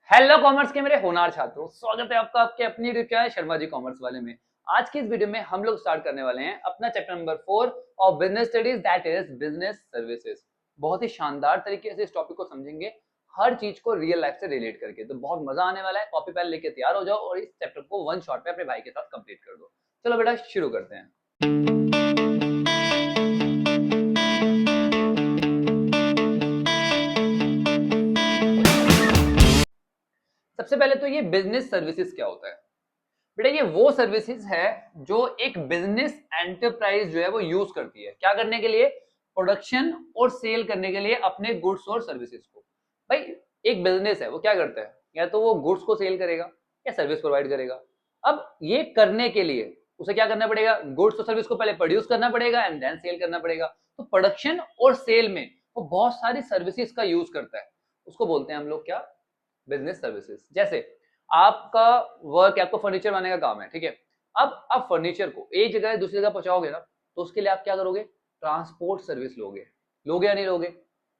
Hello commerce के मेरे होनहार छात्रों, स्वागत है आपका आपके अपनी YouTube channel Sharma ji commerce वाले में। आज की इस वीडियो में हम लोग स्टार्ट करने वाले हैं अपना chapter number 4 of business studies, that is business services. बहुत ही शानदार तरीके से इस टॉपिक को समझेंगे, हर चीज को रियल लाइफ से रिलेट करके, तो बहुत मजा आने वाला है। कॉपी पेन लेके तैयार हो जाओ और इस चैप्टर को वन शॉट पे अपने भाई के साथ कंप्लीट कर दो। चलो बेटा शुरू करते हैं। सबसे पहले तो ये बिजनेस सर्विसेज क्या होता है बेटा? ये वो सर्विसेज है जो एक बिजनेस एंटरप्राइज जो है वो यूज करती है, क्या करने के लिए? प्रोडक्शन और सेल करने के लिए अपने गुड्स और सर्विसेज को। भाई एक बिजनेस है, वो क्या करता है? या तो वो गुड्स को सेल करेगा या सर्विस प्रोवाइड करेगा। अब ये करने के लिए उसे क्या करना पड़ेगा? गुड्स और सर्विस को पहले प्रोड्यूस करना पड़ेगा एंड देन सेल करना पड़ेगा। तो प्रोडक्शन और सेल में वो बहुत सारी सर्विसेज का यूज करता है, उसको बोलते हैं हम लोग क्या? Business services. जैसे आपका वर्क है, आपको फर्नीचर बनाने का काम है, ठीक है। अब आप फर्नीचर को एक जगह से दूसरी जगह पहुंचाओगे ना, तो उसके लिए आप क्या करोगे? ट्रांसपोर्ट सर्विस लोगे। लोगे या नहीं लोगे?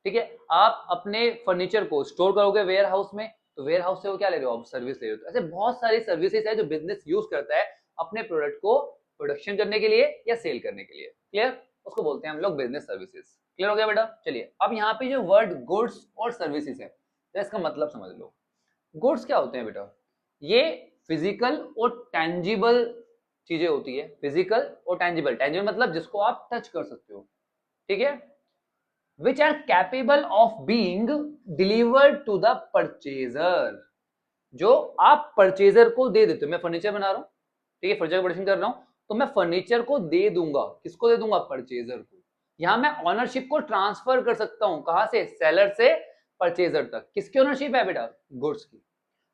ठीक है। आप अपने फर्नीचर को स्टोर करोगे वेयर हाउस में, तो वेयर हाउस से वो क्या ले रहे हो? आप सर्विस ले रहे हो। तो ऐसे बहुत सारी सर्विसेज है जो बिजनेस यूज करता है अपने प्रोडक्ट को प्रोडक्शन करने के लिए या सेल करने के लिए। क्लियर? उसको बोलते हैं हम लोग बिजनेस सर्विसेज। क्लियर हो गया बेटा? चलिए अब यहाँ पे जो वर्ड गुड्स और सर्विसेज है, तो इसका मतलब समझ लो। गुड्स क्या होते हैं बेटा? ये फिजिकल और टेंजिबल चीजें होती है। फिजिकल और टेंजिबल, टेंजिबल मतलब जिसको आप टच कर सकते हो, ठीक है। Which are capable of being delivered to the purchaser, जो आप परचेजर को दे देते हो। मैं फर्नीचर बना रहा हूं, ठीक है, फर्नीचर प्रोडक्शन कर रहा हूं, तो मैं फर्नीचर को दे दूंगा। किसको दे दूंगा? परचेजर को। यहां मैं ऑनरशिप को ट्रांसफर कर सकता हूं, कहां से? सेलर से परचेजर तक। किसकी ओनरशिप है बेटा? गुड्स की।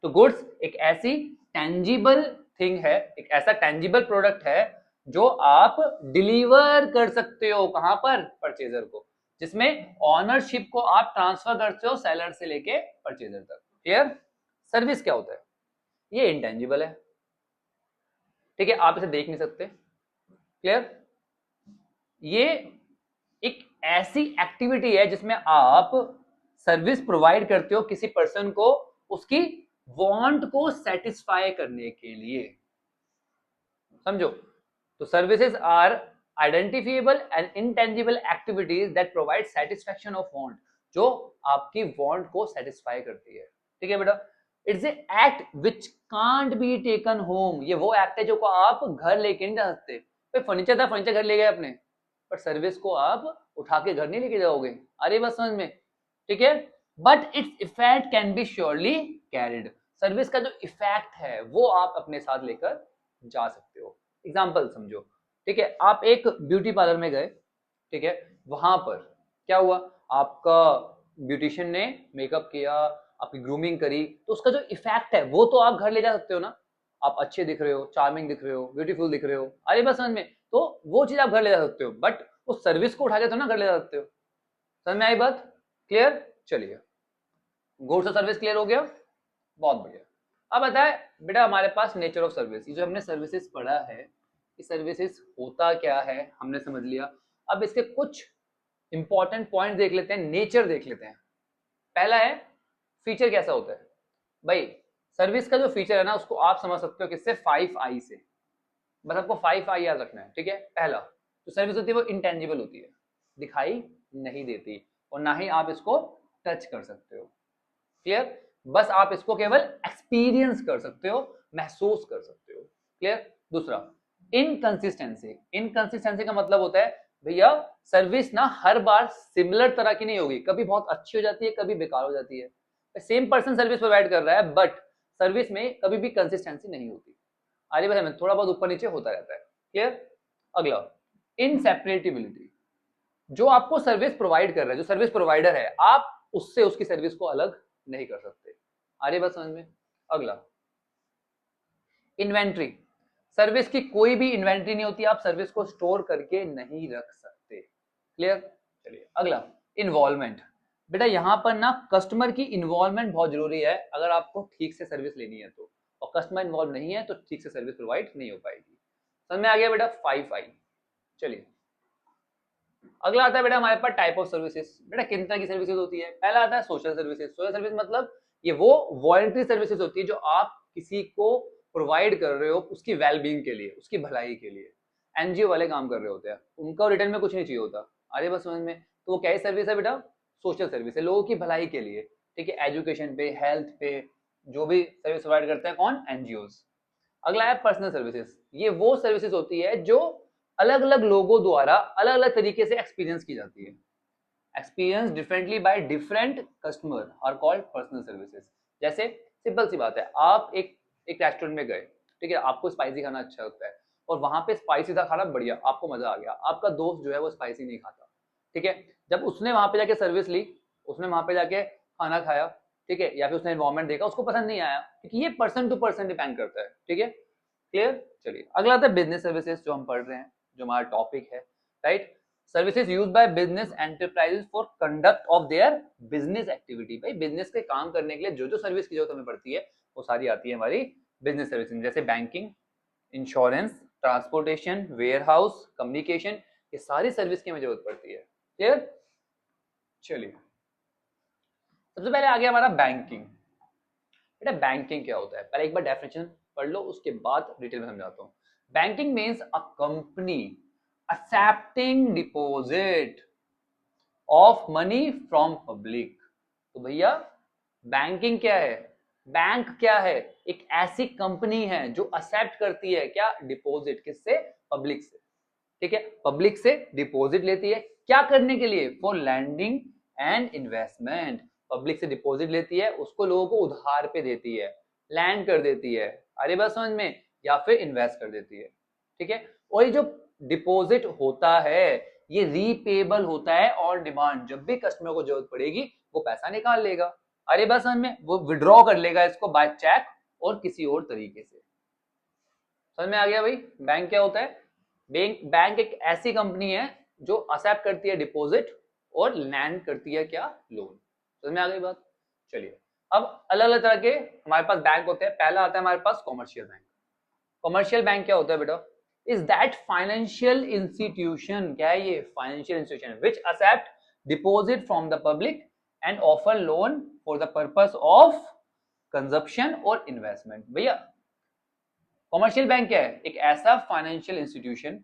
तो गुड्स एक ऐसी टेंजिबल थिंग है, एक ऐसा टेंजिबल प्रोडक्ट है जो आप डिलीवर कर सकते हो, कहां पर? परचेजर को। जिसमें ऑनरशिप को आप ट्रांसफर करते हो सेलर से लेके परचेजर तक। क्लियर? सर्विस क्या होता है? ये इंटेंजिबल है, ठीक है, आप इसे देख नहीं सकते। क्लियर? ये एक ऐसी एक्टिविटी है जिसमें आप सर्विस प्रोवाइड करते हो किसी पर्सन को, उसकी वांट को सेटिस्फाई करने के लिए। समझो? तो services are identifiable and intangible activities that provide satisfaction of want, जो आपकी वांट को सेटिस्फाई करती है। ठीक है बेटा? It's a act which can't be taken home, ये वो एक्ट है जो को आप घर लेके नहीं जा सकते। भाई फर्नीचर था, फर्नीचर घर ले गए अपने, पर सर्विस को आप उठा के घर नहीं लेके जाओगे। अरे बस समझ में? ठीक है। But its effect can be surely carried, service का जो इफेक्ट है वो आप अपने साथ लेकर जा सकते हो। एग्जाम्पल समझो, ठीक है, आप एक ब्यूटी पार्लर में गए, ठीक है, वहां पर क्या हुआ? आपका ब्यूटिशियन ने मेकअप किया, आपकी ग्रूमिंग करी, तो उसका जो इफेक्ट है वो तो आप घर ले जा सकते हो ना। आप अच्छे दिख रहे हो, चार्मिंग दिख रहे हो, ब्यूटीफुल दिख रहे हो, अरे बस समझ में? तो वो चीज आप घर ले जा सकते हो, बट उस सर्विस को उठा के तो ना घर ले जा सकते हो। समझ में आई बात? क्लियर? चलिए, गुड्स और सर्विस क्लियर हो गया, बहुत बढ़िया। अब बताए बेटा हमारे पास नेचर ऑफ सर्विस, ये जो हमने सर्विसेज पढ़ा है, ये सर्विसेज होता क्या है हमने समझ लिया। अब इसके कुछ इंपॉर्टेंट पॉइंट देख लेते हैं, नेचर देख लेते हैं। पहला है फीचर, कैसा होता है भाई? सर्विस का जो फीचर है ना, उसको आप समझ सकते हो किससे? 5 I से। बस आपको 5 I याद रखना है, ठीक है। पहला जो सर्विस होती है वो इंटेंजिबल होती है, दिखाई नहीं देती, और ना ही आप इसको टच कर सकते हो। क्लियर? बस आप इसको केवल एक्सपीरियंस कर सकते हो, महसूस कर सकते हो। क्लियर? दूसरा इनकंसिस्टेंसी, इनकंसिस्टेंसी का मतलब होता है भैया सर्विस ना हर बार सिमिलर तरह की नहीं होगी, कभी बहुत अच्छी हो जाती है, कभी बेकार हो जाती है। सेम पर्सन सर्विस प्रोवाइड कर रहा है, बट सर्विस में कभी भी कंसिस्टेंसी नहीं होती। आगे बढ़े में थोड़ा बहुत ऊपर नीचे होता रहता है। क्लियर? अगला इनसेपरेटिबिलिटी, जो आपको सर्विस प्रोवाइड कर रहा है, जो सर्विस प्रोवाइडर है, आप उससे उसकी सर्विस को अलग नहीं कर सकते। आ रही बात समझ में? अगला इन्वेंट्री, सर्विस की कोई भी इन्वेंट्री नहीं होती, आप सर्विस को स्टोर करके नहीं रख सकते। क्लियर? चलिए अगला इन्वॉल्वमेंट, बेटा यहां पर ना कस्टमर की इन्वॉल्वमेंट बहुत जरूरी है अगर आपको ठीक से सर्विस लेनी है तो, और कस्टमर इन्वॉल्व नहीं है तो ठीक से सर्विस प्रोवाइड नहीं हो पाएगी। समझ में आ गया बेटा? 5 I। चलिए अगला आता है बेटा हमारे पास टाइप ऑफ सर्विसेज। बेटा किन तरह की सर्विसेज होती है? पहला आता है सोशल सर्विसेज। सोशल सर्विस मतलब ये वो वॉलंटरी सर्विसेज होती है जो आप किसी को प्रोवाइड कर रहे हो उसकी वेलबींग के लिए, उसकी भलाई के लिए। एनजीओ वाले काम कर रहे होते हैं, उनका रिटर्न में कुछ नहीं चाहिए होता। अरे बस समझ में, तो वो क्या सर्विस है बेटा? सोशल सर्विस है, लोगों की भलाई के लिए, ठीक है, एजुकेशन पे, हेल्थ पे, जो भी सर्विस प्रोवाइड करते हैं कौन? एनजीओज। अगला है पर्सनल सर्विसेज। ये वो सर्विसेज होती है जो अलग अलग लोगों द्वारा अलग अलग तरीके से एक्सपीरियंस की जाती है। Experience differently by different customer are called personal services. जैसे सिंपल सी बात है, आप एक रेस्टोरेंट में गए, ठीक है, आपको स्पाइसी खाना अच्छा लगता है और वहां पे स्पाइसी था खाना, बढ़िया, आपको मजा आ गया। आपका दोस्त जो है वो स्पाइसी नहीं खाता, ठीक है, जब उसने वहां पे जाके सर्विस ली, उसने वहां पे जाके खाना खाया, ठीक है, या फिर उसने एनवायरमेंट देखा, उसको पसंद नहीं आया, क्योंकि ये पर्सन टू पर्सन डिपेंड करता है, ठीक है, क्लियर। चलिए अगला आता है बिजनेस सर्विसेज, जो हम पढ़ रहे हैं, जो हमारा टॉपिक है, right. Services used by business enterprises for conduct of their business activity. भाई बिजनेस के काम करने के लिए जो जो सर्विस की जरूरत हमें पड़ती है वो सारी आती है हमारी बिजनेस सर्विसेज। जैसे banking, insurance, transportation, warehouse, communication, ये सारी सर्विस की हमें जरूरत पड़ती है, क्लियर। चलिए सबसे पहले आ गया हमारा बैंकिंग। बेटा बैंकिंग क्या होता है, पहले एक बार डेफिनेशन पढ़ लो, उसके बाद डिटेल में समझाता हूँ। Banking means a company accepting deposit of money from public. तो भैया बैंकिंग क्या है? बैंक क्या है? एक ऐसी कंपनी है जो एक्सेप्ट करती है क्या? डिपॉजिट। किससे? पब्लिक से, ठीक है, पब्लिक से डिपॉजिट लेती है, क्या करने के लिए? For lending and investment. Public से डिपॉजिट लेती है, उसको लोगों को उधार पे देती है, लैंड कर देती है, अरे बात समझ में, या फिर इन्वेस्ट कर देती है, ठीक है। और ये जो डिपॉजिट होता है ये रीपेबल होता है ऑन डिमांड, जब भी कस्टमर को जरूरत पड़ेगी वो पैसा निकाल लेगा, अरे बस समझ में, वो विड्रॉ कर लेगा इसको बाय चेक और किसी और तरीके से। समझ में आ गया भाई बैंक क्या होता है? बैंक एक ऐसी कंपनी है जो एक्सेप्ट करती है डिपॉजिट और लैंड करती है क्या? लोन। समझ में आ गई बात। चलिए अब अलग अलग तरह के हमारे पास बैंक होते हैं। पहला आता है हमारे पास कॉमर्शियल बैंक। कॉमर्शियल बैंक क्या होता है बेटा? इज दैट फाइनेंशियल इंस्टीट्यूशन, क्या है ये? Financial institution which accept deposit from the public and offer loan for the purpose of consumption और इन्वेस्टमेंट। भैया कॉमर्शियल बैंक क्या है? एक ऐसा फाइनेंशियल इंस्टीट्यूशन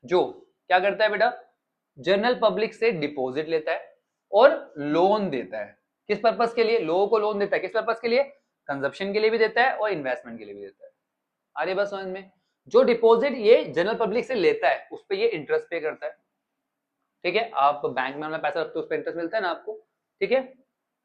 जो क्या करता है बेटा? जनरल पब्लिक से डिपॉजिट लेता है और लोन देता है। किस पर्पस के लिए? लोगों को लोन देता है, किस पर्पस के लिए? कंजप्शन के लिए भी देता है और इन्वेस्टमेंट के लिए भी देता है। अरे बस समझ में, जो डिपॉजिट ये जनरल पब्लिक से लेता है उस पर ये इंटरेस्ट पे करता है, ठीक है, आप बैंक में अपना पैसा रखते हो उस पर इंटरेस्ट मिलता है ना आपको, ठीक है,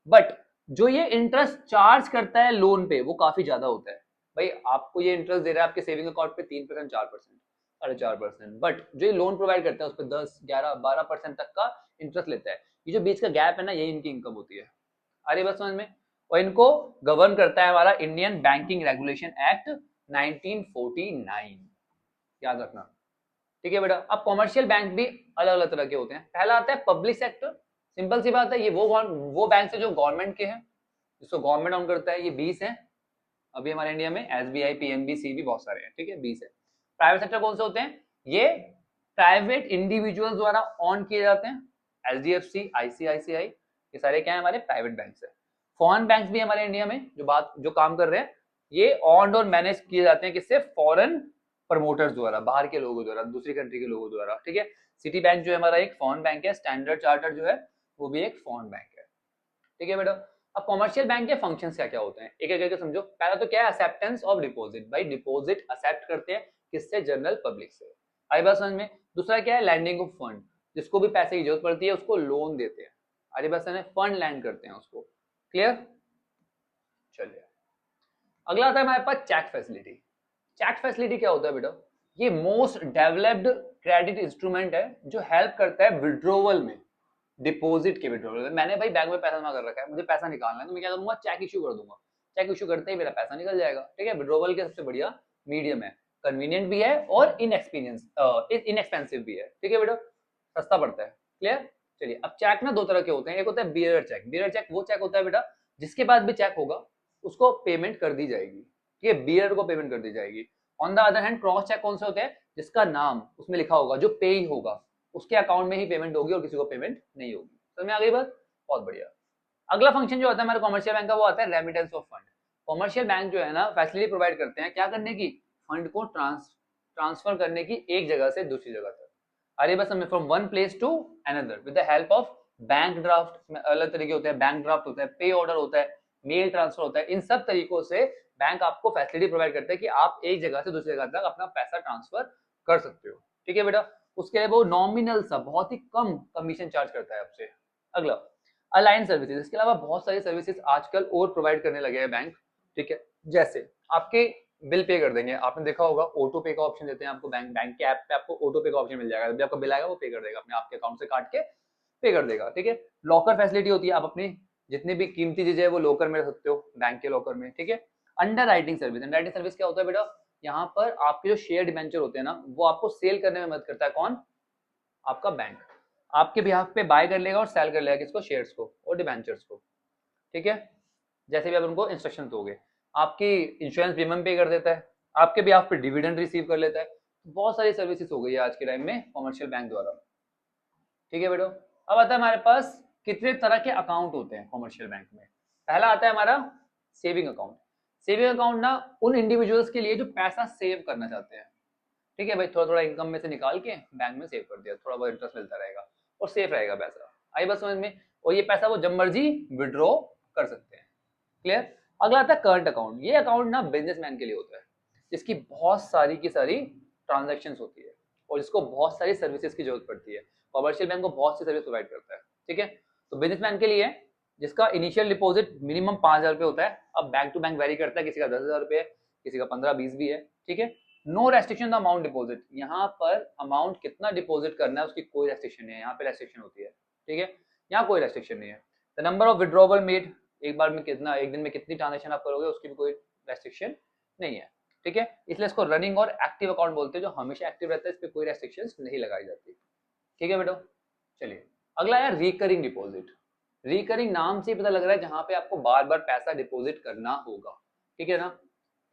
बट जो ये इंटरेस्ट चार्ज करता है लोन पे वो काफी ज्यादा होता है। भाई आपको ये इंटरेस्ट दे रहा है आपके सेविंग अकाउंट पे 3%, 4%, 4.5%, बट जो ये लोन प्रोवाइड करता है उस पर 10, 11, 12% तक का इंटरेस्ट लेता है। ये जो बीच का गैप है ना, यही इनकी इनकम होती है। अरे बस समझ में। और इनको गवर्न करता है हमारा इंडियन बैंकिंग रेगुलेशन एक्ट 1949, याद रखना, ठीक है बेटा। अब कॉमर्शियल बैंक भी अलग अलग तरह के होते हैं। पहला आता है पब्लिक सेक्टर। सिंपल सी बात है, ये वो बैंक है जो गवर्नमेंट के हैं, जिसको गवर्नमेंट ऑन करता है, ये 20 है अभी हमारे इंडिया में, एसबीआई, पीएनबी, सीबी, बहुत सारे हैं, ठीक है, 20 है। प्राइवेट सेक्टर कौन से होते हैं? ये प्राइवेट इंडिविजुअल द्वारा ऑन किए जाते हैं, एचडीएफसी, आईसीआईसीआई, ये सारे क्या है? हमारे प्राइवेट बैंक है। फॉरेन बैंक भी हमारे इंडिया में जो काम कर रहे हैं, ये ऑन और मैनेज किए जाते हैं किससे? फॉरेन प्रमोटर्स द्वारा, बाहर के लोगों द्वारा, दूसरी कंट्री के लोगों द्वारा, ठीक है। सिटी बैंक जो है हमारा एक फॉरेन बैंक है, स्टैंडर्ड चार्टर्ड जो है वो भी एक फॉरेन बैंक है, ठीक है बेटा। अब कॉमर्शियल बैंक के फंक्शंस क्या क्या होते हैं एक एक करके समझो। पहला तो क्या है? Acceptance of deposit. भाई डिपॉजिट एक्सेप्ट करते हैं किससे? जनरल पब्लिक से, आई बात समझ में। दूसरा क्या है? लैंडिंग ऑफ फंड, जिसको भी पैसे की जरूरत पड़ती है उसको लोन देते हैं, अरे बस फंड लैंड करते हैं उसको, क्लियर। चलिए अगला आता है हमारे पास चेक फैसिलिटी। चेक फैसिलिटी क्या होता है बेटा? ये मोस्ट डेवलप्ड क्रेडिट इंस्ट्रूमेंट है जो हेल्प करता है विड्रोवल में, डिपॉजिट के विड्रोवल में। मैंने भाई बैंक में पैसा जमा कर रखा है, मुझे पैसा निकालना है, तो मैं क्या करूंगा? चेक इश्यू कर दूंगा। चेक इश्यू करते ही मेरा पैसा निकल जाएगा, ठीक है। विड्रोवल के सबसे बढ़िया मीडियम है, कन्वीनियंट भी है और इनएक्सपेंसिव भी है, ठीक है बेटा, सस्ता पड़ता है, क्लियर। चलिए अब चेक ना दो तरह के होते हैं। एक होता है बियरर चेक। बियरर चेक वो चेक होता है बेटा जिसके पास भी चेक होगा उसको पेमेंट कर दी जाएगी, ठीक है, बियरर को पेमेंट कर दी जाएगी। On the other hand cross cheque कौन से होते हैं? जिसका नाम उसमें लिखा होगा, जो पे होगा उसके अकाउंट में ही पेमेंट होगी और किसी को पेमेंट नहीं होगी। समझ में आ गई बात? बहुत बढ़िया। अगला फंक्शन जो आता है हमारे कॉमर्शियल बैंक का वो आता है remittance of fund. Commercial bank जो है ना फैसिलिटी प्रोवाइड करते हैं क्या करने की, फंड को ट्रांसफर करने की एक जगह से दूसरी जगह तक। अरे बस हमें from one place to another with the help of bank draft में अलग तरीके होते हैं, बैंक ड्राफ्ट होता है, पे ऑर्डर होता है, मेल ट्रांसफर होता है। इन सब तरीकों से बैंक आपको फैसिलिटी प्रोवाइड करते हैं कि आप एक जगह से दूसरी जगह तक अपना पैसा ट्रांसफर कर सकते हो। ठीक है बेटा, उसके लिए वो नॉमिनल सा बहुत ही कम कमीशन चार्ज करता है आपसे। अगला अलाइन सर्विसेज, इसके अलावा बहुत सारी सर्विसेज आजकल और प्रोवाइड करने लगे हैं बैंक। ठीक है, जैसे आपके बिल पे कर देंगे, आपने देखा होगा ऑटो पे का ऑप्शन देते हैं आपको बैंक के ऐप पे, आपको ऑटो पे का ऑप्शन मिल जाएगा, जब भी आपका बिल आएगा वो पे कर देगा, अपने आपके अकाउंट से काट के पे कर देगा। ठीक है, लॉकर फैसिलिटी होती है, आप अपनी जितनी भी कीमती चीजें है वो लॉकर में रख सकते हो बैंक के लॉकर में। ठीक है, under writing service, under writing service क्या होता है बेटा, यहाँ पर आपके जो शेयर डिबेंचर होते हैं ना वो आपको सेल करने में मदद करता है। कौन, आपका बैंक आपके बिहाफ पे बाय कर लेगा और सेल कर लेगा किसको, शेयर्स को और डिबेंचर्स को। ठीक है, जैसे भी आप उनको इंस्ट्रक्शन दोगे, आपकी इंश्योरेंस प्रीमियम पे कर देता है, आपके बिहाफ पे डिविडेंड रिसीव कर लेता है। बहुत सारी सर्विसेज हो गई है आज के टाइम में कॉमर्शियल बैंक द्वारा। ठीक है बेटो, अब आता है हमारे पास कितने तरह के अकाउंट होते हैं कॉमर्शियल बैंक में। पहला आता है हमारा सेविंग अकाउंट। सेविंग अकाउंट ना उन इंडिविजुअल्स के लिए जो पैसा सेव करना चाहते हैं। ठीक है भाई, थोड़ा थोड़ा इनकम में से निकाल के बैंक में सेव कर दिया, थोड़ा बहुत इंटरेस्ट मिलता रहेगा और सेफ रहेगा पैसा। आई बात समझ में, और ये पैसा वो जब मर्जी विड्रॉ कर सकते हैं। क्लियर। अगला आता है करंट अकाउंट। ये अकाउंट ना बिजनेसमैन के लिए होता है जिसकी बहुत सारी की सारी ट्रांजेक्शन होती है और जिसको बहुत सारी सर्विसेज की जरूरत पड़ती है। कॉमर्शियल बैंक को बहुत सी सर्विस प्रोवाइड करता है। ठीक है, तो बिजनेसमैन के लिए जिसका इनिशियल डिपॉजिट मिनिमम 5,000 रुपये होता है, अब बैंक टू बैंक वेरी करता है, किसी का 10,000 रुपये है, किसी का 15-20 भी है। ठीक है, no restriction the amount deposit, यहाँ पर अमाउंट कितना डिपॉजिट करना है उसकी कोई रेस्ट्रिक्शन नहीं है, यहाँ पे रेस्ट्रिक्शन होती है। ठीक है, यहाँ कोई रेस्ट्रिक्शन नहीं है। The number of withdrawal made, एक बार में कितना, एक दिन में कितनी ट्रांजेक्शन आप करोगे उसकी भी कोई रेस्ट्रिक्शन नहीं है। ठीक है, इसलिए इसको रनिंग और एक्टिव अकाउंट बोलते हैं, जो हमेशा एक्टिव रहता है, इस पर कोई रेस्ट्रिक्शन नहीं लगाई जाती। ठीक है बेटो, चलिए अगला है रिकरिंग डिपॉजिट। रिकरिंग नाम से ही पता लग रहा है जहां पे आपको बार बार पैसा डिपॉजिट करना होगा। ठीक है ना,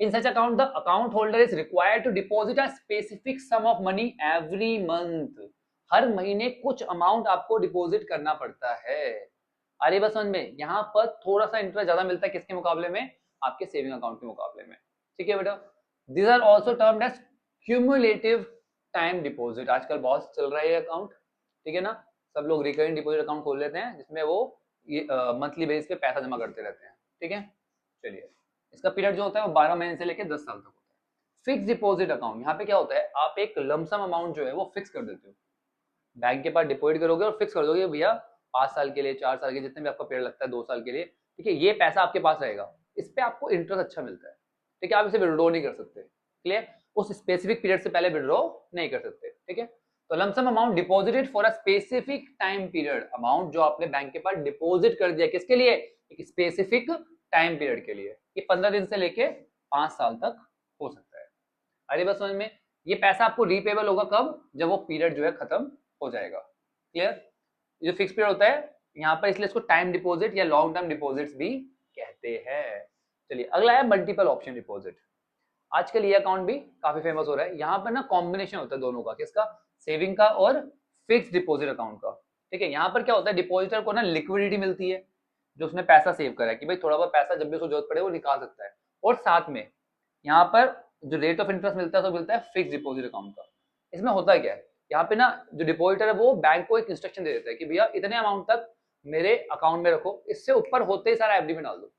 in such account the account holder is required to deposit a specific sum of money every month. हर महीने कुछ अमाउंट आपको डिपॉजिट करना पड़ता है। अरे बस समझ में, यहाँ पर थोड़ा सा इंटरेस्ट ज्यादा मिलता है किसके मुकाबले में, आपके सेविंग अकाउंट के मुकाबले में। ठीक है बेटा, these are also termed as cumulative time deposit. आजकल बहुत चल रहा है ये अकाउंट। ठीक है ना, सब लोग रिकरिंग डिपॉजिट अकाउंट खोल लेते हैं जिसमें वो मंथली बेसिस पे पैसा जमा करते रहते हैं। ठीक है, चलिए इसका पीरियड जो होता है वो 12 महीने से लेकर 10 साल तक होता है। फिक्स डिपॉजिट अकाउंट, यहाँ पे क्या होता है, आप एक लमसम अमाउंट जो है वो फिक्स कर देते हो, बैंक के पास डिपॉजिट करोगे और फिक्स कर दोगे भैया 5 साल के लिए, 4 साल के, जितने भी आपका पीरियड लगता है, 2 साल के लिए। ठीक है, ये पैसा आपके पास रहेगा, इस पे आपको इंटरेस्ट अच्छा मिलता है। ठीक है, आप इसे विड्रॉ नहीं कर सकते। क्लियर, उस स्पेसिफिक पीरियड से पहले विड्रॉ नहीं कर सकते। ठीक है, तो lump sum amount deposited for a specific time period, amount जो आपने बैंक के पास डिपॉजिट कर दिया, किसके लिए, एक स्पेसिफिक टाइम पीरियड के लिए। ये 15 दिन से लेके 5 साल तक हो सकता है। अरे बस समझ में, ये पैसा आपको रीपेबल होगा कब, जब वो पीरियड जो है खत्म हो जाएगा। क्लियर, जो फिक्स पीरियड होता है यहाँ पर, इसलिए इसको टाइम डिपॉजिट या लॉन्ग टर्म डिपॉजिट्स भी कहते हैं। चलिए अगला है मल्टीपल ऑप्शन डिपॉजिट। आजकल ये अकाउंट भी काफी फेमस हो रहा है। यहाँ पर ना कॉम्बिनेशन होता है दोनों का, किसका, सेविंग का और फिक्स डिपॉजिट अकाउंट का। ठीक है, यहाँ पर क्या होता है, डिपॉजिटर को ना लिक्विडिटी मिलती है, जो उसने पैसा सेव करा है कि भाई थोड़ा बहुत पैसा जब भी उसको जरूरत पड़े वो निकाल सकता है, और साथ में यहाँ पर जो रेट ऑफ इंटरेस्ट मिलता है तो मिलता है फिक्स डिपॉजिट अकाउंट का। इसमें होता क्या है, यहाँ पे ना जो डिपॉजिटर है वो बैंक को एक इंस्ट्रक्शन दे देता है कि भैया इतने अमाउंट तक मेरे अकाउंट में रखो, इससे ऊपर होते ही सारा एफडी में डाल दो।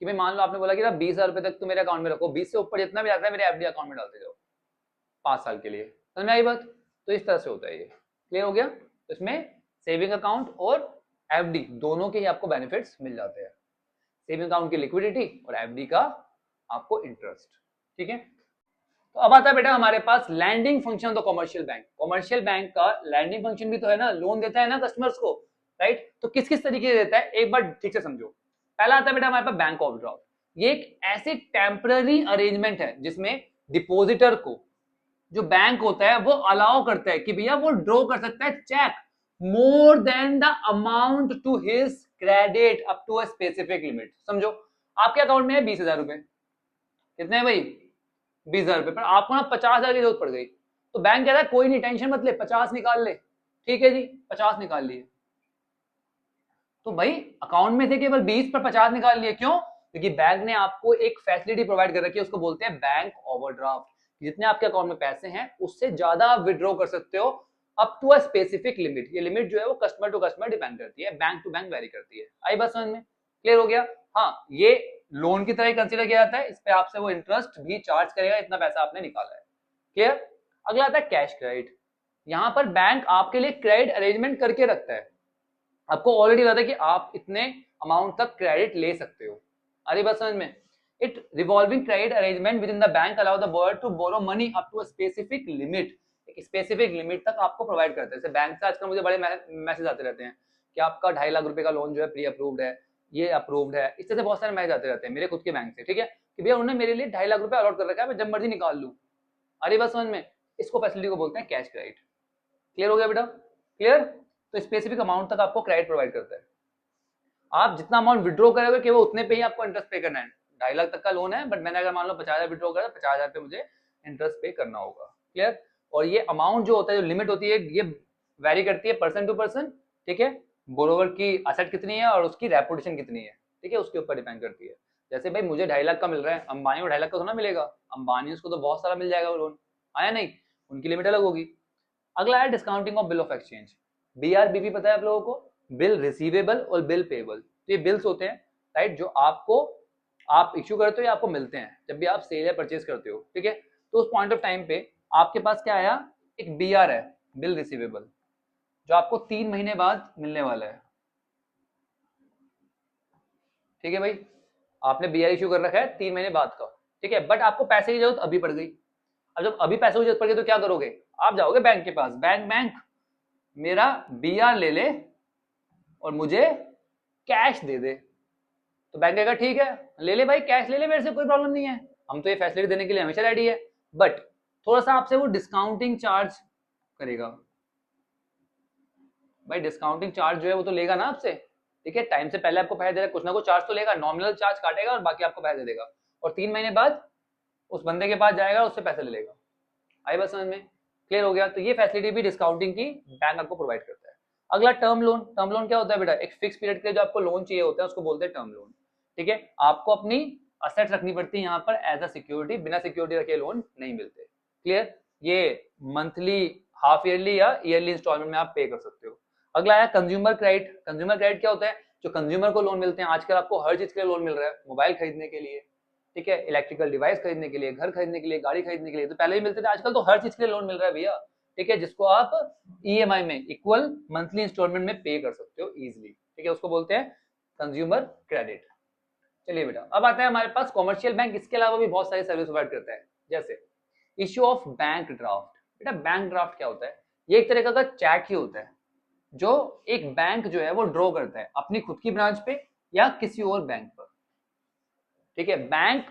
कि भाई मान लो आपने बोला कि ना 20,000 रुपए तक तो मेरे अकाउंट में रखो, 20 से ऊपर जितना भी आता है मेरे एफडी अकाउंट में डालते जाओ 5 साल के लिए। समझ में आई बात, तो इस तरह से होता है ये। क्लियर हो गया, तो इसमें सेविंग अकाउंट और एफडी दोनों के ही आपको बेनिफिट्स मिल जाते हैं, सेविंग अकाउंट की लिक्विडिटी और एफडी का आपको इंटरेस्ट। ठीक है, तो अब आता है बेटा हमारे पास lending function of the commercial bank. Commercial bank का लैंडिंग फंक्शन भी तो है ना, लोन देता है ना कस्टमर्स को, राइट। तो किस किस तरीके से देता है एक बार ठीक से समझो। पहला आता है बेटा हमारे पास बैंक ओवरड्राफ्ट। ये एक ऐसे टेम्पररी अरेंजमेंट है जिसमें डिपॉजिटर को जो बैंक होता है वो अलाउ करता है कि भैया वो ड्रॉ कर सकता है cheque more than the amount to his credit up to a specific limit. समझो आपके अकाउंट में है 20,000 रुपए, कितने है भाई, 20,000 रुपए, पर आपको ना 50,000 की जरूरत पड़ गई, तो बैंक कहता है कोई नहीं टेंशन मत ले, 50 निकाल ले। ठीक है जी, 50 निकाल लिए। तो भाई अकाउंट में थे केवल 20 पर 50 निकाल लिए, क्यों? क्योंकि बैंक ने आपको एक फैसिलिटी प्रोवाइड कर रखी है, उसको बोलते हैं बैंक ओवरड्राफ्ट। जितने आपके अकाउंट में पैसे हैं उससे ज्यादा आप विड्रॉ कर सकते हो up to a specific limit. ये लिमिट जो है वो कस्टमर टू कस्टमर डिपेंड करती है, बैंक टू बैंक वेरी करती है। आई बात समझ में? क्लियर हो गया? हाँ, ये लोन की तरह ही कंसीडर किया जाता है, इस पे आपसे वो इंटरेस्ट भी चार्ज करेगा, इतना पैसा आपने निकाला है। क्लियर? अगला आता है कैश क्रेडिट। यहाँ पर बैंक आपके लिए क्रेडिट अरेंजमेंट करके रखता है, आपको ऑलरेडी पता है कि आप इतने अमाउंट तक क्रेडिट ले सकते हो। अरे बात समझ में? It revolving credit arrangement within the bank allow the buyer to borrow money up to a specific limit. एक स्पेसिफिक लिमिट तक आपको प्रोवाइड करते हैं। जैसे बैंक से आजकल मुझे बड़े मैसेज आते रहते हैं कि आपका 2.5 लाख रुपए का लोन जो है प्री अप्रूव्ड है, ये अप्रूव्ड है, इस तरह से बहुत सारे मैसेज आते रहते हैं मेरे खुद के बैंक से, ठीक है, कि भैया उन्होंने मेरे लिए 2.5 लाख रुपए अलॉट कर रखा है, मैं जब मर्जी निकाल लूं। अरे बात समझ में? इसको फैसिलिटी को बोलते हैं कैश क्रेडिट। क्लियर हो गया बेटा? क्लियर? तो स्पेसिफिक अमाउंट तक आपको क्रेडिट प्रोवाइड करता है। आप जितना अमाउंट विड्रॉ करोगे केवल उतने पे ही आपको इंटरेस्ट पे करना है। 2.5 लाख तक का लोन है, बट मैंने अगर मान लो 50,000 विड्रॉ करा, 50,000 पे मुझे इंटरेस्ट पे करना होगा। क्लियर? और ये अमाउंट जो होता है, जो लिमिट होती है, ये वेरी करती है पर्सन टू पर्सन, ठीक है। बोरोवर की असेट कितनी है और उसकी रेपुटेशन कितनी है, ठीक है, उसके ऊपर डिपेंड करती है। जैसे भाई मुझे 2.5 लाख का मिल रहा है, अंबानी को 2.5 लाख का थोड़ा मिलेगा, अंबानी उसको तो बहुत सारा मिल जाएगा वो लोन, आया नहीं, उनकी लिमिट अलग होगी। अगला है discounting of bill of exchange. BRBP पता है आप लोगों को? बिल रिसीवेबल और बिल पेबल। तो ये बिल्स होते हैं, राइट, जो आपको आप इश्यू करते हो या आपको मिलते हैं जब भी आप सेल या परचेज करते हो, ठीक है। तो उस पॉइंट ऑफ टाइम पे आपके पास क्या आया? एक BR है, बिल रिसीवेबल, जो आपको 3 महीने बाद मिलने वाला है, ठीक है भाई। आपने BR इश्यू कर रखा है 3 महीने बाद का, ठीक है, बट आपको पैसे की जरूरत अभी पड़ गई। अब जब अभी पैसे की जरूरत पड़ गई तो क्या करोगे? आप जाओगे बैंक के पास, बैंक मेरा BR ले ले और मुझे कैश दे दे। तो बैंक कहेगा ठीक है, ले ले भाई, कैश ले ले मेरे से, कोई प्रॉब्लम नहीं है, हम तो ये फैसिलिटी देने के लिए हमेशा रेडी है। बट थोड़ा सा आपसे वो डिस्काउंटिंग चार्ज करेगा। भाई डिस्काउंटिंग चार्ज जो है वो तो लेगा ना आपसे, ठीक है, टाइम से पहले आपको पैसे दे रहा है, कुछ ना कुछ चार्ज तो लेगा, नॉमिनल चार्ज काटेगा और बाकी आपको पैसे दे देगा, और 3 महीने बाद उस बंदे के पास जाएगा, उससे पैसे ले लेगा। आई बात समझ में? क्लियर हो गया? तो ये फैसिलिटी भी डिस्काउंटिंग की बैंक आपको प्रोवाइड करता है। अगला टर्म लोन। टर्म लोन क्या होता है बेटा? एक फिक्स पीरियड के लिए जो आपको लोन चाहिए होता है उसको बोलते हैं टर्म लोन, ठीक है। आपको अपनी असेट्स रखनी पड़ती है यहाँ पर एज अ सिक्योरिटी, बिना सिक्योरिटी रखे लोन नहीं मिलते। क्लियर? ये मंथली, हाफ ईयरली या ईयरली इंस्टॉलमेंट में आप पे कर सकते हो। अगला है कंज्यूमर क्रेडिट। कंज्यूमर क्रेडिट क्या होता है? जो कंज्यूमर को लोन मिलते हैं, आजकल आपको हर चीज के लिए लोन मिल रहा है, मोबाइल खरीदने के लिए, ठीक है, इलेक्ट्रिकल डिवाइस खरीदने के लिए, घर खरीदने के लिए, गाड़ी खरीदने के लिए, तो पहले ही मिलते थे, आजकल तो हर चीज के लिए लोन मिल रहा है भैया, ठीक है, जिसको आप EMI में, इक्वल मंथली इंस्टॉलमेंट में पे कर सकते हो इजीली, ठीक है, उसको बोलते हैं कंज्यूमर क्रेडिट। चलिए बेटा, अब आता है हमारे पास कॉमर्शियल बैंक, इसके अलावा भी बहुत सारी सर्विस प्रोवाइड करता है, जैसे इश्यू ऑफ बैंक ड्राफ्ट। बेटा बैंक ड्राफ्ट क्या होता है? ये एक तरह का चेक ही होता है जो एक बैंक जो है वो ड्रॉ करता है अपनी खुद की ब्रांच पे या किसी और बैंक पर, ठीक है। बैंक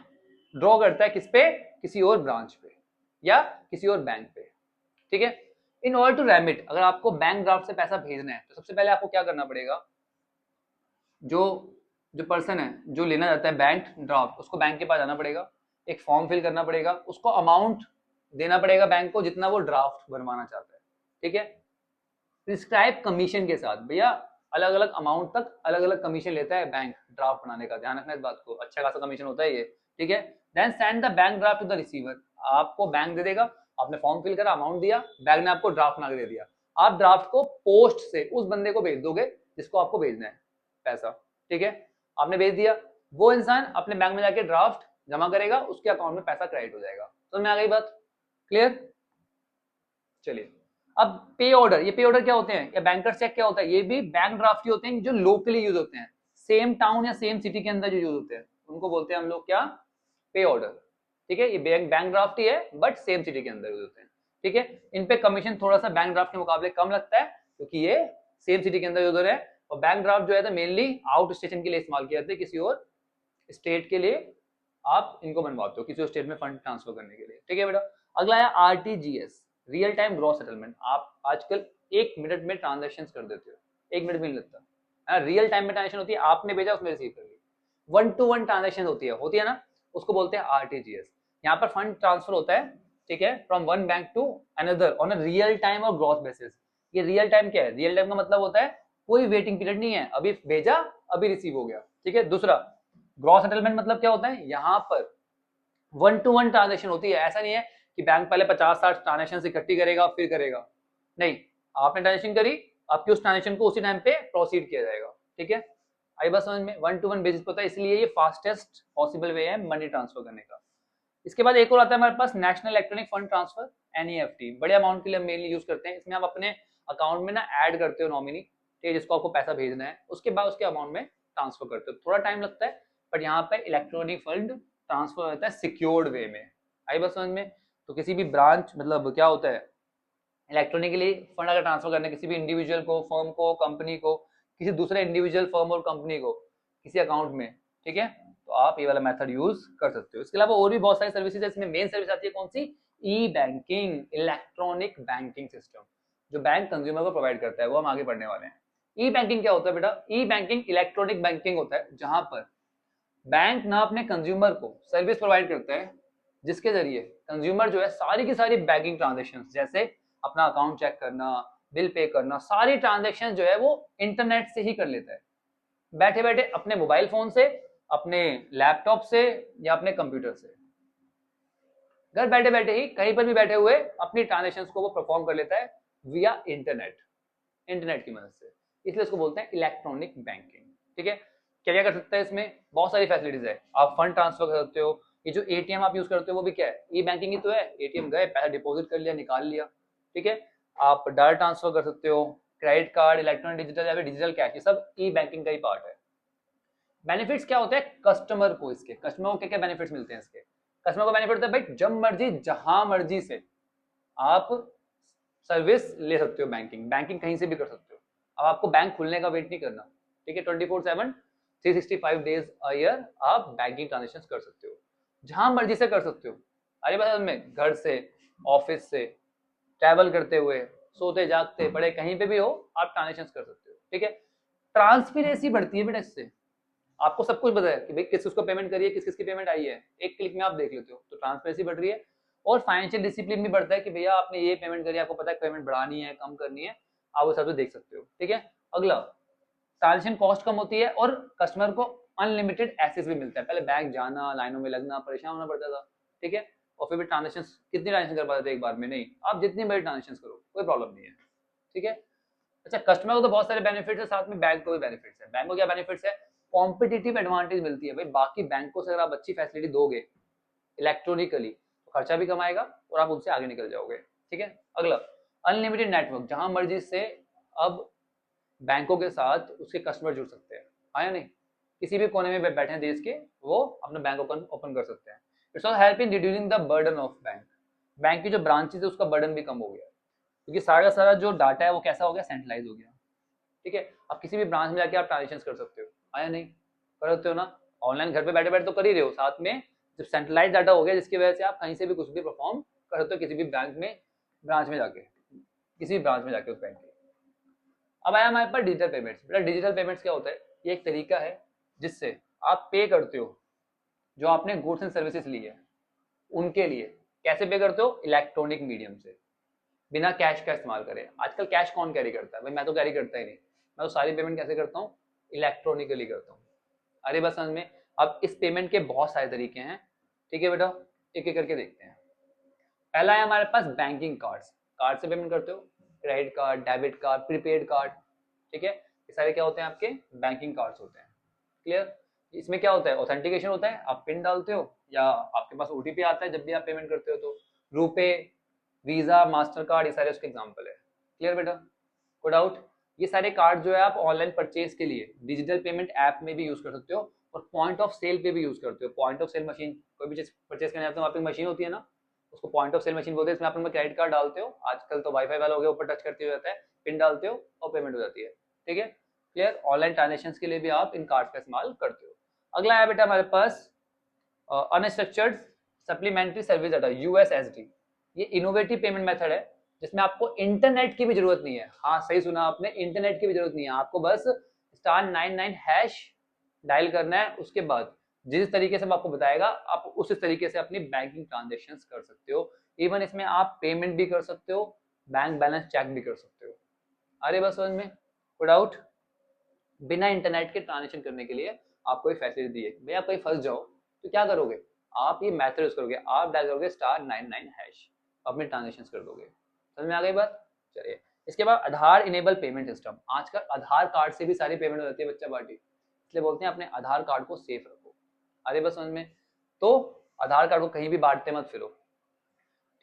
ड्रॉ करता है किस पे? किसी और ब्रांच पे या किसी और बैंक पे, ठीक है। इन ऑर्डर टू रेमिट, अगर आपको बैंक ड्राफ्ट से पैसा भेजना है तो सबसे पहले आपको क्या करना पड़ेगा? जो जो पर्सन है जो लेना चाहता है बैंक ड्राफ्ट, उसको बैंक के पास जाना पड़ेगा, एक फॉर्म फिल करना पड़ेगा, उसको अमाउंट देना पड़ेगा बैंक को जितना वो ड्राफ्ट बनवाना चाहता है, ठीक है। प्रिस्क्राइब कमीशन के साथ, भैया अलग अलग अमाउंट तक अलग अलग कमीशन लेता है बैंक ड्राफ्ट बनाने का, ध्यान रखना इस बात को, अच्छा खासा कमीशन होता है ये, ठीक है। Then send the bank draft to the receiver, आपको बैंक दे देगा, आपने फॉर्म फिल करा, अमाउंट दिया, बैंक ने आपको ड्राफ्ट बना के दे दिया, आप ड्राफ्ट को पोस्ट से उस बंदे को भेज दोगे जिसको आपको भेजना है पैसा, ठीक है। आपने भेज दिया, वो इंसान अपने बैंक में जाके ड्राफ्ट जमा करेगा, उसके अकाउंट में पैसा क्रेडिट हो जाएगा। समझ में आ गई बात? क्लियर? चलिए अब पे ऑर्डर। ये पे ऑर्डर क्या होते हैं या बैंकर्स चेक क्या होता है? ये भी बैंक ड्राफ्ट ही होते हैं जो लोकली यूज होते हैं, सेम टाउन या सेम सिटी के अंदर जो यूज होते हैं उनको बोलते हैं हम लोग क्या? पे ऑर्डर, ठीक है। ये बैंक ड्राफ्ट ही है बट सेम सिटी के अंदर यूज होते हैं, ठीक है। इन पे कमीशन थोड़ा सा बैंक ड्राफ्ट के मुकाबले कम लगता है क्योंकि ये सेम सिटी के अंदर यूज हो रहा है, और बैंक ड्राफ्ट जो है मेनली आउट स्टेशन के लिए इस्तेमाल किया जाता है, किसी और स्टेट के लिए आप इनको बनवाते हो, किसी और स्टेट में फंड ट्रांसफर करने के लिए, ठीक है बेटा। अगला है RTGS, real time gross settlement. आप आजकल 1 मिनट में ट्रांजेक्शन कर देते हो, 1 मिनट भी नहीं लगता, रियल टाइम में ट्रांजेक्शन होती है, आपने भेजा उसने रिसीव कर ली, 1-to-1 ट्रांजेक्शन होती है ना, उसको बोलते हैं RTGS। यहाँ पर फंड ट्रांसफर होता है, ठीक है, from one bank to another on a real time और ग्रॉस बेसिस। ये रियल टाइम क्या है? रियल टाइम का मतलब होता है कोई वेटिंग पीरियड नहीं है, अभी भेजा अभी रिसीव हो गया, ठीक है। दूसरा, ग्रॉस सेटलमेंट मतलब क्या होता है, यहाँ पर 1 to 1 ट्रांजेक्शन होती है। ऐसा नहीं है कि बैंक पहले 50-60 ट्रांजेक्शन इकट्ठी करेगा फिर करेगा, नहीं, आपने ट्रांजेक्शन करी, आपकी उस ट्रांजेक्शन को उसी टाइम पे प्रोसीड किया जाएगा, ठीक है। आई बात समझ में, 1 to 1 बेसिस होता है, इसलिए ये फास्टेस्ट पॉसिबल वे है मनी ट्रांसफर करने का। इसके बाद एक और आता है हमारे पास national electronic fund transfer, NEFT. बड़े अमाउंट के लिए मेनली यूज करते हैं। इसमें आप अपने अकाउंट में ना ऐड करते हो नॉमिनी, ठीक है, जिसको आपको पैसा भेजना है, उसके बाद उसके अमाउंट में ट्रांसफर करते हो। थोड़ा टाइम लगता है, बट यहाँ पे इलेक्ट्रॉनिक फंड ट्रांसफर होता है सिक्योर्ड वे में। आई बात समझ में। तो किसी भी ब्रांच, मतलब क्या होता है, इलेक्ट्रॉनिकली फंड अगर ट्रांसफर करना है किसी भी इंडिविजुअल को, फर्म को, कंपनी को, किसी दूसरे इंडिविजुअल फर्म और कंपनी को किसी अकाउंट में, ठीक है, तो आप ये वाला मेथड यूज कर सकते हो। इसके अलावा और भी बहुत सारी सर्विसेज है। इसमें मेन सर्विस आती है कौन सी, ई बैंकिंग, इलेक्ट्रॉनिक बैंकिंग सिस्टम, जो बैंक कंज्यूमर को प्रोवाइड करता है, वो हम आगे पढ़ने वाले हैं। ई बैंकिंग क्या होता है बेटा, ई बैंकिंग इलेक्ट्रॉनिक बैंकिंग होता है, जहां पर बैंक ना अपने कंज्यूमर को सर्विस प्रोवाइड करता है, जिसके जरिए कंज्यूमर जो है सारी की सारी बैंकिंग ट्रांजेक्शन, जैसे अपना अकाउंट चेक करना, बिल पे करना, सारी ट्रांजेक्शन जो है वो इंटरनेट से ही कर लेता है, बैठे बैठे अपने मोबाइल फोन से, अपने लैपटॉप से या अपने कंप्यूटर से, घर बैठे बैठे ही कहीं पर भी बैठे हुए अपनी ट्रांजेक्शन्स को वो परफॉर्म कर लेता है विया इंटरनेट, इंटरनेट की मदद से। इसलिए इसको बोलते हैं इलेक्ट्रॉनिक बैंकिंग, ठीक है। क्या क्या कर सकता है इसमें, बहुत सारी फैसिलिटीज है। आप फंड ट्रांसफर कर सकते हो, ये जो एटीएम आप यूज करते हो वो भी क्या है, ई बैंकिंग ही तो है। एटीएम गए, पैसा डिपॉजिट कर लिया, निकाल लिया, ठीक है। आप डायरेक्ट ट्रांसफर कर सकते हो, क्रेडिट कार्ड, इलेक्ट्रॉनिक डिजिटल या फिर डिजिटल कैश, ये सब ई बैंकिंग का ही पार्ट है। बेनिफिट्स क्या होते हैं कस्टमर को, इसके कस्टमर को क्या क्या बेनिफिट्स मिलते हैं इसके, कस्टमर को बेनिफिट होता है भाई, जब मर्जी जहां मर्जी से आप सर्विस ले सकते हो, बैंकिंग बैंकिंग कहीं से भी कर सकते हो। अब आपको बैंक खुलने का वेट नहीं करना, ठीक है। 24/7 365 डेज अ ईयर आप बैंकिंग ट्रांजेक्शन कर सकते हो, जहां मर्जी से कर सकते हो। अरे बात में, घर से, ऑफिस से, ट्रैवल करते हुए, सोते जागते पड़े, कहीं पे भी हो आप ट्रांजेक्शन कर सकते हो, ठीक है। ट्रांसपेरेंसी बढ़ती है बेटा इससे, आपको सब कुछ पता है कि भाई किस किस को पेमेंट करी है, किस किस की पेमेंट आई है, एक क्लिक में आप देख लेते हो, तो ट्रांसपेरेंसी बढ़ रही है। और फाइनेंशियल डिसिप्लिन भी बढ़ता है कि भैया आपने ये पेमेंट करी, आपको पता है पेमेंट बढ़ानी है, कम करनी है, आप वो सब देख सकते हो, ठीक है। अगला, ट्रांजेक्शन कॉस्ट कम होती है और कस्टमर को अनलिमिटेड एक्सेस भी मिलता है। पहले बैंक जाना, लाइनों में लगना, परेशान होना पड़ता था, ठीक है। और फिर भी ट्रांजेक्शन कितनी ट्रांजेक्शन कर पाते थे एक बार में, नहीं, आप जितनी बड़ी ट्रांजेक्शन करो कोई प्रॉब्लम नहीं है, ठीक है। अच्छा, कस्टमर को तो बहुत सारे बेनिफिट्स है, साथ में बैंक को भी बेनिफिट्स है। बैंक को क्या बेनिफिट्स है, कॉम्पिटिटिव एडवांटेज मिलती है भाई, बाकी बैंकों से अगर आप अच्छी फैसिलिटी दोगे इलेक्ट्रॉनिकली, तो खर्चा भी कमाएगा और आप उनसे आगे निकल जाओगे, ठीक है। अगला, अनलिमिटेड नेटवर्क, जहां मर्जी से अब बैंकों के साथ उसके कस्टमर जुड़ सकते हैं, हाँ या नहीं, किसी भी कोने में बैठे हैं देश के, वो अपना बैंक ओपन कर सकते हैं। It's all help in reducing the burden of bank, bank की जो ब्रांचेस है उसका बर्डन भी कम हो गया, क्योंकि सारा सारा जो डाटा है वो कैसा हो गया, सेंट्रलाइज हो गया, ठीक है। अब किसी भी ब्रांच में जाके आप ट्रांजेक्शन कर सकते हो, आया नहीं, कर सकते हो ना, ऑनलाइन घर पे बैठे बैठे तो कर ही रहे हो, साथ में जब सेंट्रलाइज डाटा हो गया, जिसकी वजह से आप कहीं से भी कुछ भी परफॉर्म कर सकते हो, किसी भी बैंक में, ब्रांच में जाके, किसी भी ब्रांच में जाके उस बैंक के। अब आया हमारे पास डिजिटल पेमेंट्स। बेटा डिजिटल पेमेंट्स क्या होता है, ये एक तरीका है जिससे आप पे करते हो जो आपने गुड्स एंड सर्विसेज ली है उनके लिए। कैसे पे करते हो, इलेक्ट्रॉनिक मीडियम से, बिना कैश का इस्तेमाल करें। आजकल कैश कौन कैरी करता है भाई, मैं तो कैरी करता ही नहीं, मैं तो सारी पेमेंट कैसे करता हूँ, इलेक्ट्रॉनिकली करता हूँ। अरे बस समझ में। अब इस पेमेंट के बहुत सारे तरीके हैं, ठीक है बेटा, एक एक करके देखते हैं। पहला है हमारे पास बैंकिंग कार्ड्स, कार्ड से पेमेंट करते हो, credit card, debit card, prepaid card, ठीक है। ये सारे क्या होते हैं, आपके बैंकिंग कार्ड्स होते हैं, क्लियर। इसमें क्या होता है, ऑथेंटिकेशन होता है, आप पिन डालते हो या आपके पास ओटीपी आता है जब भी आप पेमेंट करते हो, तो रुपे, वीजा, मास्टर कार्ड, ये सारे उसके एग्जाम्पल है, क्लियर बेटा, कोई डाउट। ये सारे कार्ड जो है आप ऑनलाइन परचेज के लिए डिजिटल पेमेंट ऐप में भी यूज कर सकते हो और पॉइंट ऑफ सेल पे भी यूज करते हो। पॉइंट ऑफ सेल मशीन, कोई भी चीज परचेज करने जाते हो, वहाँ पे मशीन होती है ना, उसको पॉइंट ऑफ सेल मशीन बोलते हैं। इसमें आप अपना क्रेडिट कार्ड डालते हो, आजकल तो वाईफाई वाला हो गया, ऊपर टच करते हुए जाता है, पिन डालते हो और पेमेंट हो जाती है, ठीक है, क्लियर। ऑनलाइन ट्रांजेक्शन के लिए भी आप इन कार्ड का इस्तेमाल करते हो। अगला है बेटा हमारे पास unstructured supplementary service data, USSD. ये इनोवेटिव पेमेंट मेथड है जिसमें आपको इंटरनेट की भी जरूरत नहीं है, हाँ सही सुना आपने, इंटरनेट की भी जरूरत नहीं है, आपको बस *99# डायल करना है, उसके बाद जिस तरीके से मैं आपको बताएगा आप उस तरीके से अपनी बैंकिंग ट्रांजेक्शन्स कर सकते हो। इवन इसमें आप पेमेंट भी कर सकते हो, बैंक बैलेंस चेक भी कर सकते हो। अरे बस समझ में, कोई डाउट। बिना इंटरनेट के ट्रांजेक्शन करने के लिए आपको ये फैसिलिटी दी है। भैया आप कहीं फंस जाओ तो क्या करोगे, आप ये मेथड यूज करोगे, आप डायल करोगे *99#, अपने ट्रांजेक्शन कर दोगे। समझ में आ गई बात। चलिए इसके बाद आधार इनेबल पेमेंट सिस्टम। आजकल आधार कार्ड से भी सारी पेमेंट हो जाती है बच्चा पार्टी, इसलिए बोलते हैं अपने आधार कार्ड को सेफ रखो। अरे बस समझ में, तो आधार कार्ड को कहीं भी बांटते मत फिरो,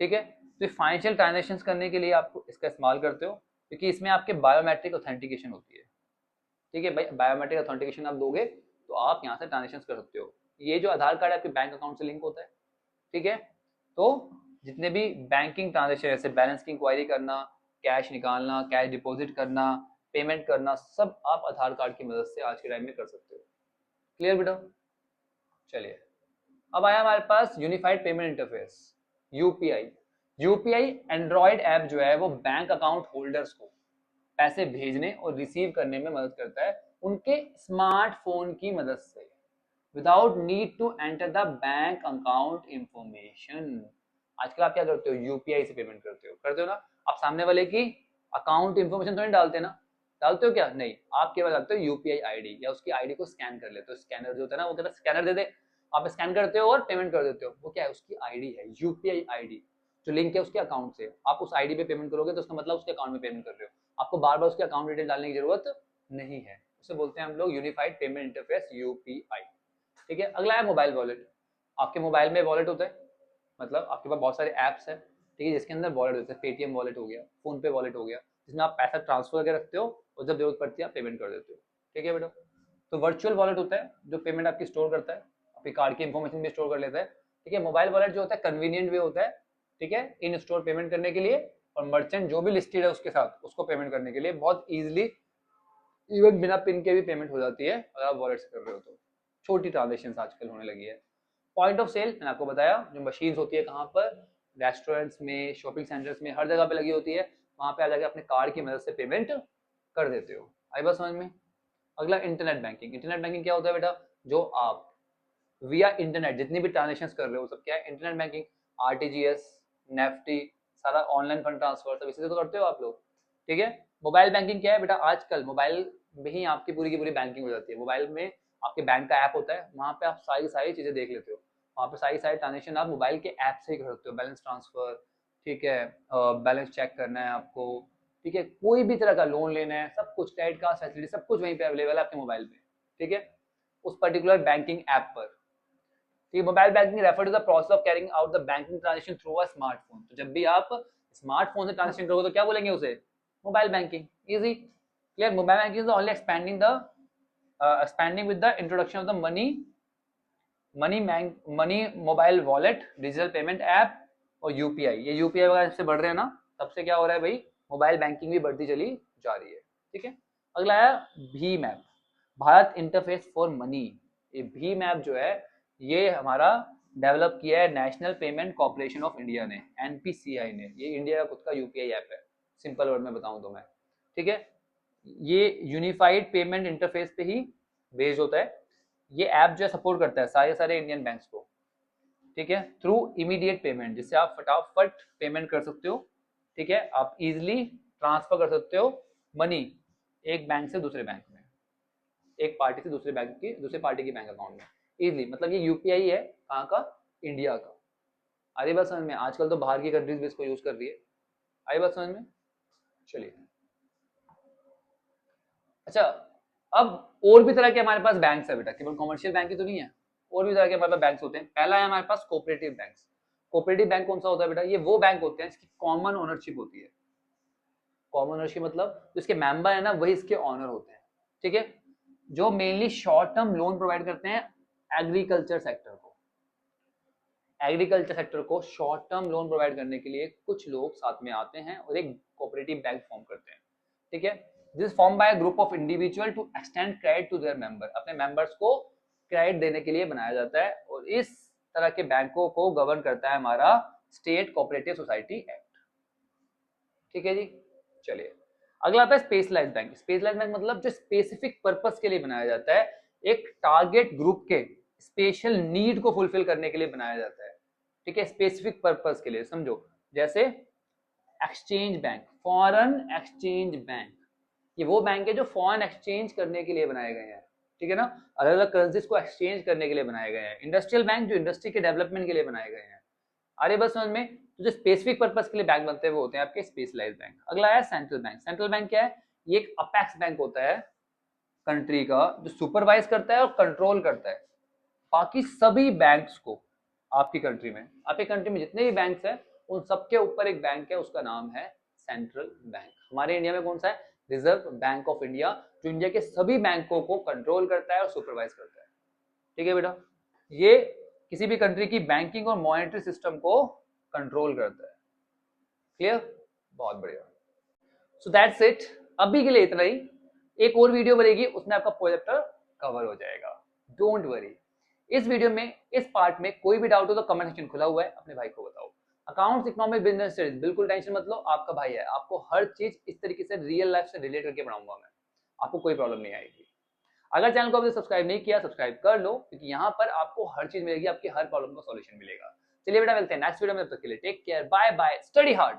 ठीक है। तो फाइनेंशियल ट्रांजेक्शन करने के लिए आप इसका इस्तेमाल करते हो, क्योंकि इसमें आपके बायोमेट्रिक ऑथेंटिकेशन होती है, ठीक है भाई। बायोमेट्रिक ऑथेंटिकेशन आप दोगे तो आप यहाँ से ट्रांजेक्शन कर सकते हो। ये जो आधार कार्ड आपके बैंक अकाउंट से लिंक होता है, ठीक है। तो जितने भी बैंकिंग ट्रांजेक्शन जैसे बैलेंस की इंक्वायरी करना, कैश निकालना, कैश डिपॉजिट करना, पेमेंट करना, सब आप आधार कार्ड की मदद से आज के टाइम में कर सकते हो। क्लियर बेटा। चलिए अब आया हमारे पास unified payment interface, UPI. UPI android app जो है वो बैंक अकाउंट होल्डर्स को पैसे भेजने और रिसीव करने में मदद करता है उनके स्मार्टफोन की मदद से, without need to enter the bank account information. आजकल आप क्या करते हो, यूपीआई से पेमेंट करते हो ना। आप सामने वाले की अकाउंट इंफॉर्मेशन तो नहीं डालते ना, डालते हो क्या, नहीं, आप केवल डालते हो यूपीआई आईडी, या उसकी आईडी को स्कैन कर लेते हो। स्कैनर जो होता है ना, वो कहता है स्कैनर दे दे, आप स्कैन करते हो और पेमेंट कर देते हो। वो क्या है, उसकी आईडी है, यूपीआई आईडी जो लिंक है उसके अकाउंट से। आप उस आईडी पे पेमेंट करोगे तो उसका मतलब उसके अकाउंट में पेमेंट कर रहे हो, आपको बार बार उसके अकाउंट डिटेल डालने की जरूरत नहीं है। उसे बोलते हैं हम लोग यूनिफाइड पेमेंट इंटरफेस, यूपीआई, ठीक है। अगला है मोबाइल वॉलेट। आपके मोबाइल में वॉलेट होता है, मतलब आपके पास बहुत सारे ऐप्स हैं, ठीक है, जिसके अंदर वॉलेट होते हैं। पेटीएम वॉलेट हो गया, फोन पे वॉलेट हो गया, जिसमें आप पैसा ट्रांसफर करके रखते हो और जब जरूरत पड़ती है आप पेमेंट कर देते हो, ठीक है बेटा। तो वर्चुअल वॉलेट होता है जो पेमेंट आपकी स्टोर करता है, आपके कार्ड की इंफॉर्मेशन भी स्टोर कर लेता है, ठीक है। मोबाइल वॉलेट जो होता है कन्वीनियंट वे होता है, ठीक है, इन स्टोर पेमेंट करने के लिए, और मर्चेंट जो भी लिस्टेड है उसके साथ उसको पेमेंट करने के लिए बहुत ईजिली, इवन बिना पिन के भी पेमेंट हो जाती है अगर आप वॉलेट से कर रहे हो तो। छोटी ट्रांजेक्शन आजकल होने लगी है। पॉइंट ऑफ सेल मैंने आपको बताया, जो मशीन होती है कहाँ पर, रेस्टोरेंट्स में, शॉपिंग सेंटर्स में, हर जगह पे लगी होती है, वहां पे आ जाकर अपने कार्ड की मदद से पेमेंट कर देते हो। आई बात समझ में। अगला इंटरनेट बैंकिंग। इंटरनेट बैंकिंग क्या होता है बेटा, जो आप विया इंटरनेट जितनी भी ट्रांजेक्शन कर रहे हो सब क्या है, इंटरनेट बैंकिंग। आरटीजीएस, नेफ्टी, सारा ऑनलाइन फंड ट्रांसफर सब इसी से तो करते हो आप लोग, ठीक है। मोबाइल बैंकिंग क्या है बेटा, आजकल मोबाइल में ही आपकी पूरी की पूरी बैंकिंग हो जाती है। मोबाइल में आपके बैंक का ऐप होता है, वहां पे आप सारी सारी चीजें देख लेते हो, वहां पे सारी सारी ट्रांजेक्शन आप मोबाइल के ऐप से ही कर सकते हो। बैलेंस ट्रांसफर, ठीक है, बैलेंस चेक करना है आपको, ठीक है, कोई भी तरह का लोन लेना है, सब कुछ, क्रेडिट कार्ड फैसिलिटी सब कुछ वहीं पे अवेलेबल है आपके मोबाइल पे, ठीक है, उस पर्टिकुलर बैंकिंग ऐप पर। Mobile banking refer to the process of carrying out the banking transaction through a smartphone. तो जब भी आप स्मार्टफोन से ट्रांजेक्शन करोगे तो क्या बोलेंगे उसे, mobile banking. Easy, clear. Mobile banking is only expanding with the introduction of the money mobile wallet, digital payment app और यूपीआई। ये यूपीआई वगैरह से बढ़ रहे हैं ना, तब से क्या हो रहा है भाई, मोबाइल बैंकिंग भी बढ़ती चली जा रही है, ठीक है। अगला है Bhim app, Bharat interface for money. ये भीम ऐप जो है ये हमारा डेवलप किया है national payment corporation of India ने, एनपीसीआई ने। ये इंडिया का खुद का यूपीआई ऐप है, सिंपल वर्ड में बताऊं तो मैं, ठीक है। ये यूनिफाइड पेमेंट इंटरफेस पे ही बेस्ड होता है। ये ऐप जो है सपोर्ट करता है सारे सारे इंडियन बैंक्स को, ठीक है, थ्रू इमीडिएट पेमेंट, जिससे आप फटाफट पेमेंट कर सकते हो, ठीक है। आप इजिली ट्रांसफर कर सकते हो मनी एक बैंक से दूसरे बैंक में, एक पार्टी से दूसरे बैंक की, दूसरे पार्टी के बैंक अकाउंट में इजिली। मतलब ये यूपीआई है कहाँ का, इंडिया का। आई बात समझ में। आजकल तो बाहर की कंट्रीज भी इसको यूज कर रही है। आई बात समझ में। चलिए अच्छा, अब और भी तरह के हमारे पास बैंक्स है बेटा, केवल कॉमर्शियल बैंक ही तो नहीं है, और भी तरह के हमारे पास बैंक्स होते हैं। पहला है हमारे पास कोऑपरेटिव बैंक्स। कोऑपरेटिव बैंक कौन सा होता है बेटा, ये वो बैंक होते हैं जिसकी कॉमन ओनरशिप होती है। कॉमन ओनरशिप मतलब जिसके मेंबर है ना वही इसके ऑनर होते हैं, ठीक है। जो mainly short term loan provide करते हैं एग्रीकल्चर सेक्टर को। एग्रीकल्चर सेक्टर को शॉर्ट टर्म लोन प्रोवाइड करने के लिए कुछ लोग साथ में आते हैं और एक कोऑपरेटिव बैंक फॉर्म करते हैं, ठीक है। This form by group of individual to extend credit to their member. अपने मेंबर्स को क्रेडिट देने के लिए बनाया जाता है, और इस तरह के बैंकों को गवर्न करता है हमारा स्टेट कोऑपरेटिव सोसाइटी एक्ट, ठीक है जी। चलिए अगला आता है स्पेशलाइज बैंक। स्पेशलाइज बैंक मतलब जो स्पेसिफिक पर्पस के लिए बनाया जाता है, एक टारगेट ग्रुप के स्पेशल नीड को फुलफिल करने के लिए बनाया जाता है, ठीक है, स्पेसिफिक पर्पस के लिए। समझो जैसे exchange bank, foreign exchange bank, ये वो बैंक है जो फॉरेन एक्सचेंज करने के लिए बनाए गए हैं, ठीक है ना, अलग अलग करेंसीज को एक्सचेंज करने के लिए बनाए गए हैं। इंडस्ट्रियल बैंक जो इंडस्ट्री के डेवलपमेंट के लिए बनाए गए हैं। अरे बस समझ में, तो जो स्पेसिफिक पर्पस के लिए बैंक बनते हैं वो होते हैं आपके स्पेशलाइज्ड बैंक। अगला है सेंट्रल बैंक। सेंट्रल बैंक क्या है? ये एक अपेक्स बैंक होता है कंट्री का, जो सुपरवाइज करता है और कंट्रोल करता है बाकी सभी बैंक्स को आपकी कंट्री में। आपकी कंट्री में जितने भी बैंक्स हैं उन सबके ऊपर एक बैंक है, उसका नाम है सेंट्रल बैंक। हमारे इंडिया में कौन सा है? रिजर्व बैंक ऑफ इंडिया, जो इंडिया के सभी बैंकों को कंट्रोल करता है और सुपरवाइज करता है। ठीक है बेटा, ये किसी भी कंट्री की बैंकिंग और मॉनेटरी सिस्टम को कंट्रोल करता है। क्लियर? बहुत बढ़िया। सो दैट्स इट, अभी के लिए इतना ही। एक और वीडियो बनेगी, उसमें आपका प्रोजेक्टर कवर हो जाएगा, डोंट वरी। इस वीडियो में, इस पार्ट में कोई भी डाउट हो तो कमेंट सेक्शन खुला हुआ है, अपने भाई को बताओ। अकाउंट्स, इकोनॉमिक, बिजनेस स्टडीज, बिल्कुल टेंशन मत लो, आपका भाई है, आपको हर चीज इस तरीके से रियल लाइफ से रिलेट करके पढ़ाऊंगा मैं, आपको कोई प्रॉब्लम नहीं आएगी। अगर चैनल को अभी सब्सक्राइब नहीं किया, सब्सक्राइब कर लो, क्योंकि यहाँ पर आपको हर चीज मिलेगी, आपकी हर प्रॉब्लम का सॉल्यूशन मिलेगा। चलिए बेटा, मिलते हैं नेक्स्ट वीडियो में, तब तक के लिए take care, bye bye, study hard.